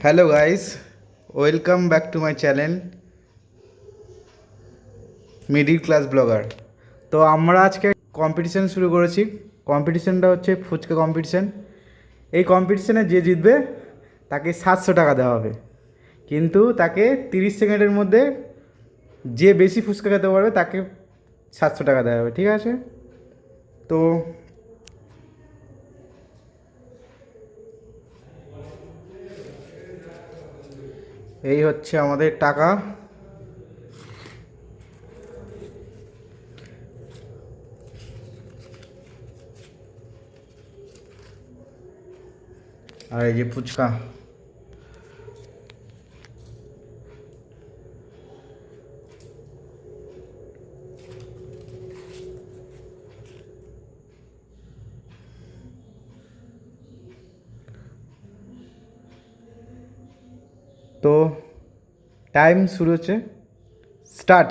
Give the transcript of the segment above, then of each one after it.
Hello guys, welcome back to my channel middle class blogger. তো আমরা আজকে competition শুরু করেছি। কম্পিটিশানটা হচ্ছে ফুচকা কম্পিটিশান। এই কম্পিটিশানে যে জিতবে তাকে 700 টাকা দেওয়া হবে, কিন্তু তাকে 30 সেকেন্ডের মধ্যে যে বেশি ফুচকা খেতে পারবে তাকে 700 টাকা দেওয়া হবে, ঠিক আছে? তো এই হচ্ছে আমাদের টাকা। আর এই যে ফুচকা। তো টাইম শুরু হচ্ছে, স্টার্ট।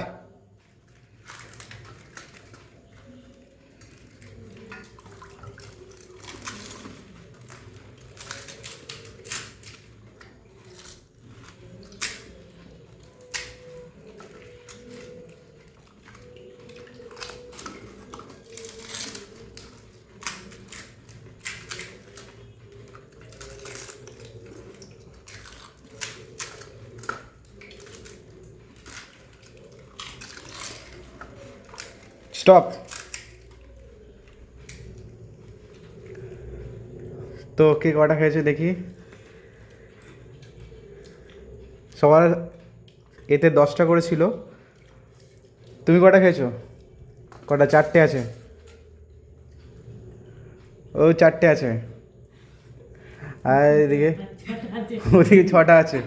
স্টপ। তো কে কটা খেয়েছে দেখি। সবার এতে 10টা করে ছিল। তুমি কটা খেয়েছো? কটা? 4টে আছে। ও 4টে আছে। আর এদিকে ওদিকে 6টা আছে।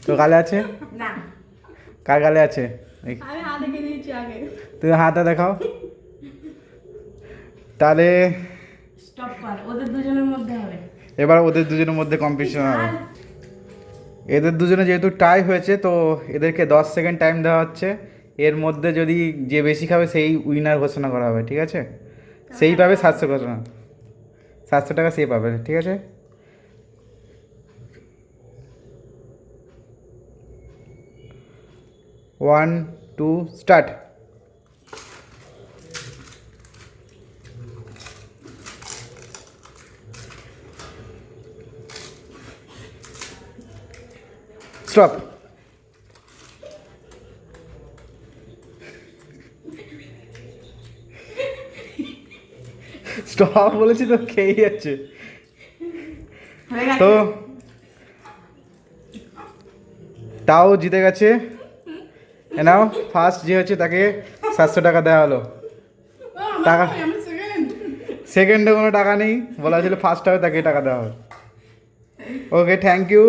তো গালে আছে? না, কার গালে আছে? আমি হাত দেখে দিয়েছি আগে। তুমি হাতটা দেখাও। তাহলে স্টপ কর, ওদের দুজনের মধ্যে হবে। এবার ওদের দুজনের মধ্যে কম্পিটিশন হবে। এদের দুজনে যেহেতু টাই হয়েছে, তো এদেরকে 10 সেকেন্ড টাইম দেওয়া হচ্ছে। এর মধ্যে যদি যে বেশি খাবে সেই উইনার ঘোষণা করা হবে, ঠিক আছে? সেই পাবে 700 টাকা সেই পাবে, ঠিক আছে? 1 2 স্টার্ট। স্টপ। স্টপ বলেছি তো, খেয়ে যাচ্ছে। তো তাও জিতে গেছে। নাও, ফার্স্ট যে হচ্ছে তাকে 700 টাকা দেওয়া হলো। টাকা সেকেন্ডে কোনো টাকা নেই, বলা হয়েছিল ফার্স্ট হবে তাকে টাকা দেওয়া হবে। ওকে, থ্যাংক ইউ।